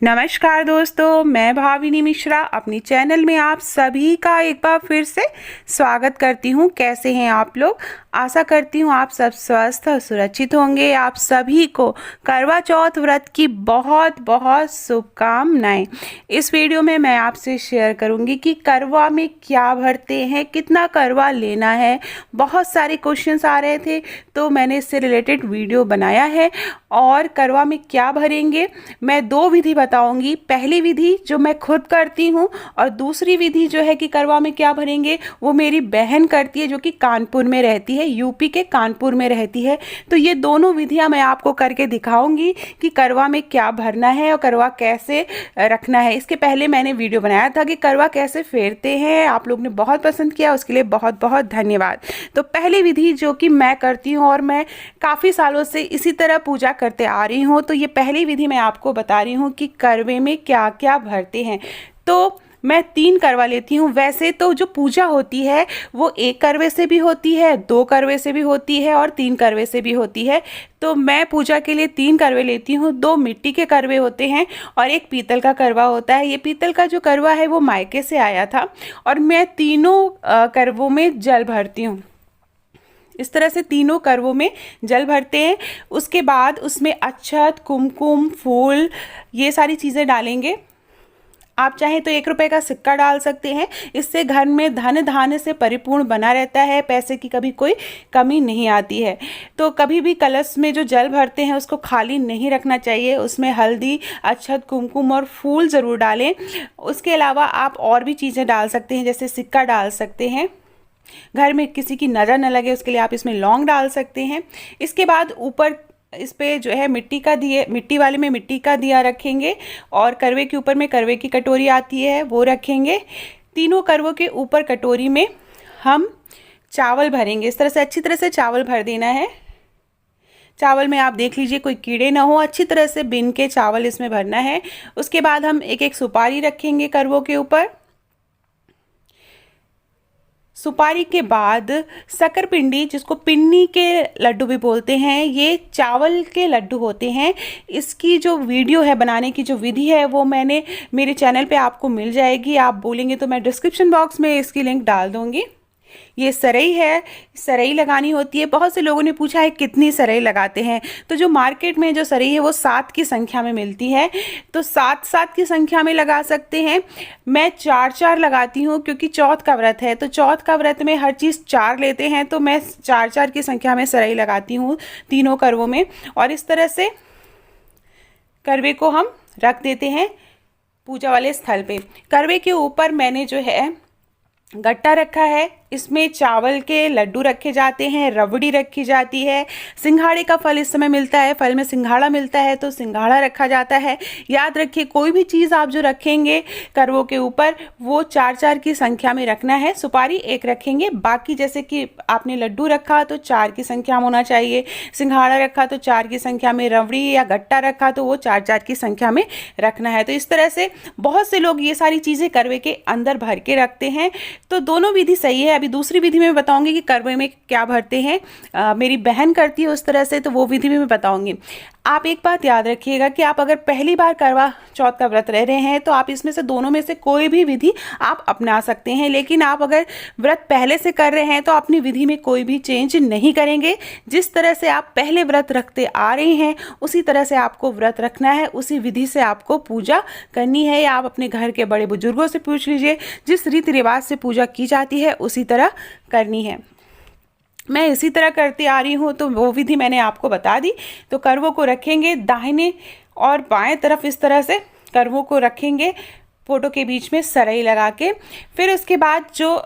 नमस्कार दोस्तों, मैं भाविनी मिश्रा अपनी चैनल में आप सभी का एक बार फिर से स्वागत करती हूँ। कैसे हैं आप लोग? आशा करती हूँ आप सब स्वस्थ और सुरक्षित होंगे। आप सभी को करवा चौथ व्रत की बहुत बहुत शुभकामनाएं। इस वीडियो में मैं आपसे शेयर करूँगी कि करवा में क्या भरते हैं, कितना करवा लेना है। बहुत सारे क्वेश्चंस आ रहे थे तो मैंने इससे रिलेटेड वीडियो बनाया है। और करवा में क्या भरेंगे मैं दो विधि बताऊंगी। पहली विधि जो मैं खुद करती हूँ और दूसरी विधि जो है कि करवा में क्या भरेंगे वो मेरी बहन करती है जो कि कानपुर में रहती है, यूपी के कानपुर में रहती है। तो ये दोनों विधियां मैं आपको करके दिखाऊंगी कि करवा में क्या भरना है और करवा कैसे रखना है। इसके पहले मैंने वीडियो बनाया था कि करवा कैसे फेरते हैं, आप लोग ने बहुत पसंद किया, उसके लिए बहुत बहुत धन्यवाद। तो पहली विधि जो कि मैं करती हूँ और मैं काफ़ी सालों से इसी तरह पूजा करते आ रही हूँ, तो ये पहली विधि मैं आपको बता रही हूँ कि करवे में क्या क्या भरते हैं। तो मैं 3 करवा लेती हूँ। वैसे तो जो पूजा होती है वो 1 करवे से भी होती है, 2 करवे से भी होती है और 3 करवे से भी होती है। तो मैं पूजा के लिए 3 करवे लेती हूँ। 2 मिट्टी के करवे होते हैं और 1 पीतल का करवा होता है। ये पीतल का जो करवा है वो मायके से आया था और मैं तीनों करवों में जल भरती हूँ। इस तरह से तीनों करवों में जल भरते हैं। उसके बाद उसमें अक्षत, कुमकुम, फूल, ये सारी चीज़ें डालेंगे। आप चाहें तो 1 रुपए का सिक्का डाल सकते हैं। इससे घर में धन धान्य से परिपूर्ण बना रहता है, पैसे की कभी कोई कमी नहीं आती है। तो कभी भी कलश में जो जल भरते हैं उसको खाली नहीं रखना चाहिए। उसमें हल्दी, अक्षत, कुमकुम और फूल ज़रूर डालें। उसके अलावा आप और भी चीज़ें डाल सकते हैं, जैसे सिक्का डाल सकते हैं। घर में किसी की नज़र न लगे उसके लिए आप इसमें लौंग डाल सकते हैं। इसके बाद ऊपर इस पे जो है मिट्टी वाले में मिट्टी का दिया रखेंगे और करवे के ऊपर में करवे की कटोरी आती है वो रखेंगे। तीनों करवों के ऊपर कटोरी में हम चावल भरेंगे। इस तरह से अच्छी तरह से चावल भर देना है। चावल में आप देख लीजिए कोई कीड़े ना हो, अच्छी तरह से बिन के चावल इसमें भरना है। उसके बाद हम एक एक सुपारी रखेंगे करवों के ऊपर। सुपारी के बाद शक्कर-पिंडी, जिसको पिन्नी के लड्डू भी बोलते हैं, ये चावल के लड्डू होते हैं। इसकी जो वीडियो है, बनाने की जो विधि है, वो मैंने मेरे चैनल पे आपको मिल जाएगी। आप बोलेंगे तो मैं डिस्क्रिप्शन बॉक्स में इसकी लिंक डाल दूँगी। ये सरई है, सरई लगानी होती है। बहुत से लोगों ने पूछा है कितनी सरई लगाते हैं, तो जो मार्केट में जो सरई है वो 7 की संख्या में मिलती है, तो 7-7 की संख्या में लगा सकते हैं। मैं 4-4 लगाती हूँ क्योंकि चौथ का व्रत है, तो चौथ का व्रत में हर चीज़ 4 लेते हैं, तो मैं 4-4 की संख्या में सरई लगाती हूँ तीनों करवों में। और इस तरह से करवे को हम रख देते हैं पूजा वाले स्थल पे। करवे के ऊपर मैंने जो है गट्टा रखा है, इसमें चावल के लड्डू रखे जाते हैं, रबड़ी रखी जाती है। सिंघाड़े का फल इस समय मिलता है, फल में सिंघाड़ा मिलता है तो सिंघाड़ा रखा जाता है। याद रखिए कोई भी चीज़ आप जो रखेंगे करवों के ऊपर वो 4-4 की संख्या में रखना है। सुपारी 1 रखेंगे, बाकी जैसे कि आपने लड्डू रखा तो 4 की संख्या में होना चाहिए, सिंघाड़ा रखा तो 4 की संख्या में, रबड़ी या गट्टा रखा तो वो 4-4 की संख्या में रखना है। तो इस तरह से बहुत से लोग ये सारी चीज़ें करवे के अंदर भर के रखते हैं। तो दोनों विधि सही है। अभी दूसरी विधि में बताऊंगी कि करवे में क्या भरते हैं। मेरी बहन करती है उस तरह से, तो वो विधि भी मैं बताऊंगी। आप एक बात याद रखिएगा कि आप अगर पहली बार करवा चौथ का व्रत रह रहे हैं तो आप इसमें से दोनों में से कोई भी विधि आप अपना सकते हैं। लेकिन आप अगर व्रत पहले से कर रहे हैं तो अपनी विधि में कोई भी चेंज नहीं करेंगे। जिस तरह से आप पहले व्रत रखते आ रहे हैं उसी तरह से आपको व्रत रखना है, उसी विधि से आपको पूजा करनी है। या आप अपने घर के बड़े बुजुर्गों से पूछ लीजिए, जिस रीति रिवाज से पूजा की जाती है उसी तरह करनी है। मैं इसी तरह करती आ रही हूँ, तो वो विधि मैंने आपको बता दी। तो करवों को रखेंगे दाहिने और बाएं तरफ, इस तरह से करवों को रखेंगे फोटो के बीच में सरई लगा के। फिर उसके बाद जो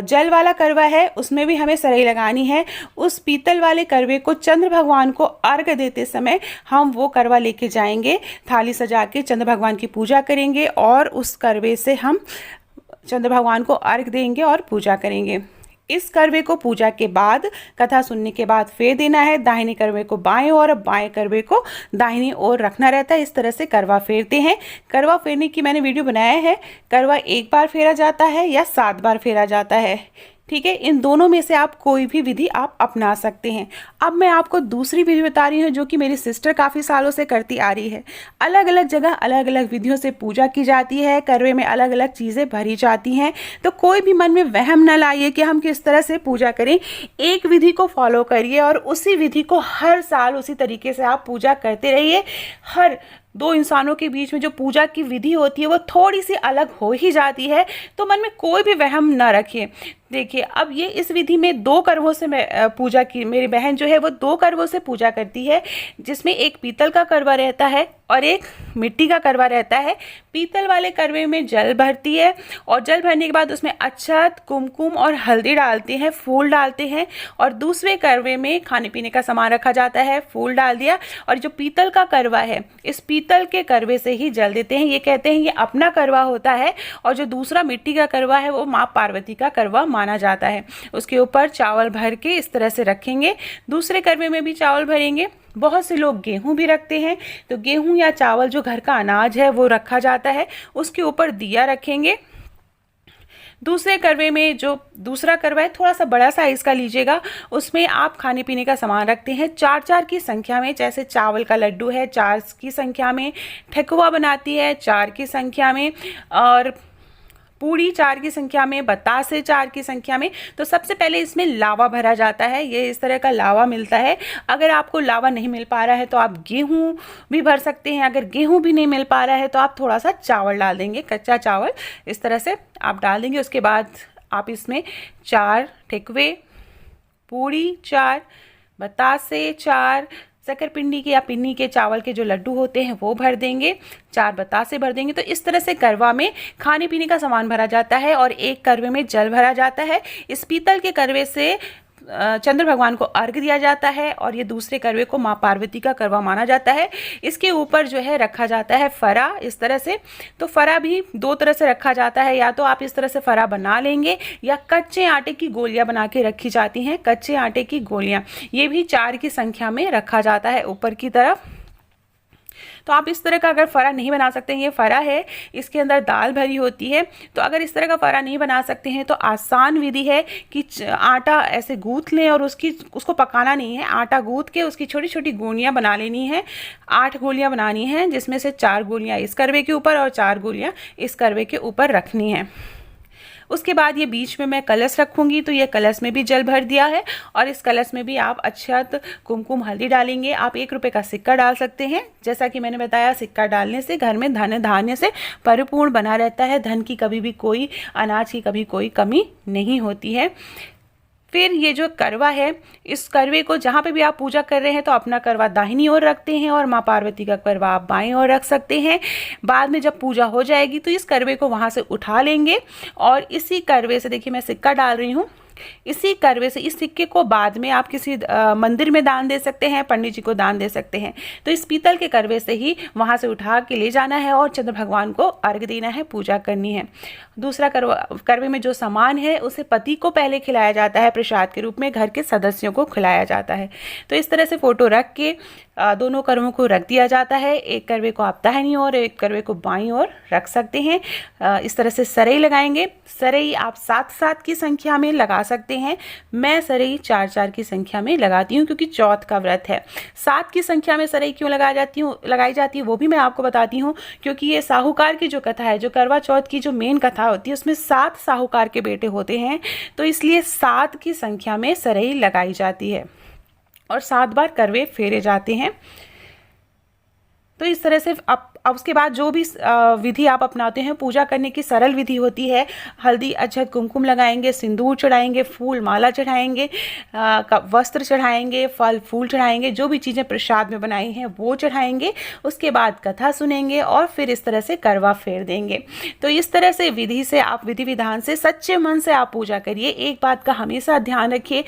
जल वाला करवा है उसमें भी हमें सरई लगानी है। उस पीतल वाले करवे को चंद्र भगवान को अर्घ देते समय हम वो करवा लेके जाएंगे, थाली सजा के चंद्र भगवान की पूजा करेंगे और उस करवे से हम चंद्र भगवान को अर्घ देंगे और पूजा करेंगे। इस करवे को पूजा के बाद, कथा सुनने के बाद फेर देना है। दाहिने करवे को बाएं और बाएं करवे को दाहिनी ओर रखना रहता है। इस तरह से करवा फेरते हैं। करवा फेरने की मैंने वीडियो बनाया है। करवा 1 बार फेरा जाता है या 7 बार फेरा जाता है। ठीक है, इन दोनों में से आप कोई भी विधि आप अपना सकते हैं। अब मैं आपको दूसरी विधि बता रही हूँ जो कि मेरी सिस्टर काफ़ी सालों से करती आ रही है। अलग अलग जगह अलग अलग विधियों से पूजा की जाती है, करवे में अलग अलग चीज़ें भरी जाती हैं। तो कोई भी मन में वहम न लाइए कि हम किस तरह से पूजा करें। एक विधि को फॉलो करिए और उसी विधि को हर साल उसी तरीके से आप पूजा करते रहिए। हर दो इंसानों के बीच में जो पूजा की विधि होती है वो थोड़ी सी अलग हो ही जाती है, तो मन में कोई भी वहम न रखिए। देखिए, अब ये इस विधि में 2 करवों से मैं पूजा की, मेरी बहन जो है वो 2 करवों से पूजा करती है, जिसमें एक पीतल का करवा रहता है और एक मिट्टी का करवा रहता है। पीतल वाले करवे में जल भरती है और जल भरने के बाद उसमें अक्षत, कुमकुम और हल्दी डालते हैं, फूल डालते हैं। और दूसरे करवे में खाने पीने का सामान रखा जाता है, फूल डाल दिया। और जो पीतल का करवा है, इस पीतल के करवे से ही जल देते हैं। ये कहते हैं ये अपना करवा होता है। और जो दूसरा मिट्टी का करवा है वो माँ पार्वती का करवा माना जाता है। उसके ऊपर चावल भर के इस तरह से रखेंगे। दूसरे करवे में भी चावल भरेंगे। बहुत से लोग गेहूं भी रखते हैं, तो गेहूं या चावल जो घर का अनाज है वो रखा जाता है। उसके ऊपर दिया रखेंगे। दूसरे करवे में जो दूसरा करवा है थोड़ा सा बड़ा साइज का लीजिएगा, उसमें आप खाने पीने का सामान रखते हैं 4-4 की संख्या में। जैसे चावल का लड्डू है 4 की संख्या में, ठेकुआ बनाती है 4 की संख्या में, और पूड़ी 4 की संख्या में, बतासे 4 की संख्या में। तो सबसे पहले इसमें लावा भरा जाता है। ये इस तरह का लावा मिलता है। अगर आपको लावा नहीं मिल पा रहा है तो आप गेहूं भी भर सकते हैं। अगर गेहूं भी नहीं मिल पा रहा है तो आप थोड़ा सा चावल डाल देंगे, कच्चा चावल इस तरह से आप डाल देंगे। उसके बाद आप इसमें 4 ठेकुए, पूड़ी 4, बतासे 4, शकरपिंडी के या पिन्नी के चावल के जो लड्डू होते हैं वो भर देंगे, 4 बतासे भर देंगे। तो इस तरह से करवा में खाने पीने का सामान भरा जाता है और एक करवे में जल भरा जाता है। इस पीतल के करवे से चंद्र भगवान को अर्घ दिया जाता है और ये दूसरे करवे को माँ पार्वती का करवा माना जाता है। इसके ऊपर जो है रखा जाता है फरा इस तरह से। तो फरा भी 2 तरह से रखा जाता है, या तो आप इस तरह से फरा बना लेंगे या कच्चे आटे की गोलियां बना के रखी जाती हैं। कच्चे आटे की गोलियां ये भी 4 की संख्या में रखा जाता है ऊपर की तरफ। तो आप इस तरह का अगर फरा नहीं बना सकते हैं, ये फरा है, इसके अंदर दाल भरी होती है। तो अगर इस तरह का फरा नहीं बना सकते हैं तो आसान विधि है कि आटा ऐसे गूंथ लें और उसको पकाना नहीं है। आटा गूंथ के उसकी छोटी छोटी गोलियां बना लेनी है। 8 गोलियां बनानी हैं, जिसमें से 4 गोलियां इस करवे के ऊपर और 4 गोलियां इस करवे के ऊपर रखनी है। उसके बाद ये बीच में मैं कलश रखूंगी, तो ये कलश में भी जल भर दिया है और इस कलश में भी आप अक्षत, कुमकुम, हल्दी डालेंगे। आप 1 रुपये का सिक्का डाल सकते हैं। जैसा कि मैंने बताया, सिक्का डालने से घर में धन धान्य से परिपूर्ण बना रहता है। धन की कभी भी कोई, अनाज की कभी कोई कमी नहीं होती है। फिर ये जो करवा है, इस करवे को जहाँ पे भी आप पूजा कर रहे हैं तो अपना करवा दाहिनी ओर रखते हैं और माँ पार्वती का करवा आप बाईं ओर रख सकते हैं। बाद में जब पूजा हो जाएगी तो इस करवे को वहाँ से उठा लेंगे और इसी करवे से, देखिए मैं सिक्का डाल रही हूँ, इसी करवे से, इस सिक्के को बाद में आप किसी मंदिर में दान दे सकते हैं, पंडित जी को दान दे सकते हैं। तो इस पीतल के करवे से ही वहाँ से उठा के ले जाना है और चंद्र भगवान को अर्घ देना है, पूजा करनी है। दूसरा करवे में जो सामान है उसे पति को पहले खिलाया जाता है, प्रसाद के रूप में घर के सदस्यों को खिलाया जाता है। तो इस तरह से फोटो रख के दोनों करवों को रख दिया जाता है। एक करवे को आप दाहिनी ओर, एक करवे को बाईं ओर रख सकते हैं। इस तरह से सरई लगाएंगे। सरई आप 7-7 की संख्या में लगा सकते हैं। मैं सरई 4-4 की संख्या में लगाती हूँ क्योंकि चौथ का व्रत है। 7 की संख्या में सरई क्यों लगाई जाती है वो भी मैं आपको बताती हूँ, क्योंकि ये साहूकार की जो कथा है, जो करवा चौथ की जो मेन कथा होती है, उसमें 7 साहूकार के बेटे होते हैं, तो इसलिए 7 की संख्या में सरई लगाई जाती है और 7 बार करवे फेरे जाते हैं। तो इस तरह से अब उसके बाद जो भी विधि आप अपनाते हैं, पूजा करने की सरल विधि होती है। हल्दी, अक्षत, कुमकुम लगाएंगे, सिंदूर चढ़ाएंगे, फूल माला चढ़ाएंगे, वस्त्र चढ़ाएंगे, फल फूल चढ़ाएंगे, जो भी चीज़ें प्रसाद में बनाई हैं वो चढ़ाएंगे। उसके बाद कथा सुनेंगे और फिर इस तरह से करवा फेर देंगे। तो इस तरह से विधि से आप, विधि विधान से, सच्चे मन से आप पूजा करिए। एक बात का हमेशा ध्यान रखिए,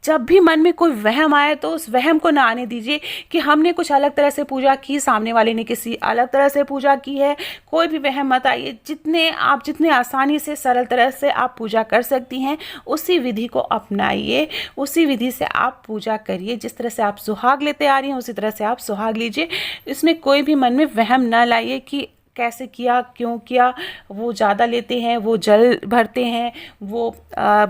जब भी मन में कोई वहम आए तो उस वहम को ना आने दीजिए कि हमने कुछ अलग तरह से पूजा की, सामने वाले ने किसी अलग तरह से पूजा की है। कोई भी वहम मत आइए। जितने आसानी से, सरल तरह से आप पूजा कर सकती हैं, उसी विधि को अपनाइए, उसी विधि से आप पूजा करिए। जिस तरह से आप सुहाग लेते आ रही हैं उसी तरह से आप सुहाग लीजिए। इसमें कोई भी मन में वहम ना लाइए कि कैसे किया, क्यों किया, वो ज़्यादा लेते हैं, वो जल भरते हैं, वो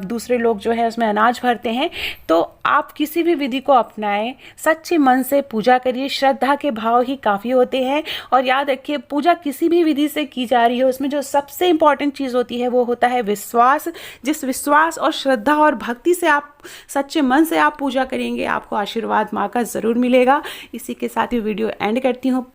दूसरे लोग जो है उसमें अनाज भरते हैं। तो आप किसी भी विधि को अपनाएं, सच्चे मन से पूजा करिए, श्रद्धा के भाव ही काफ़ी होते हैं। और याद रखिए, पूजा किसी भी विधि से की जा रही है उसमें जो सबसे इम्पॉर्टेंट चीज़ होती है वो होता है विश्वास। जिस विश्वास और श्रद्धा और भक्ति से आप सच्चे मन से आप पूजा करेंगे, आपको आशीर्वाद माँ का ज़रूर मिलेगा। इसी के साथ ही वीडियो एंड करती हूँ।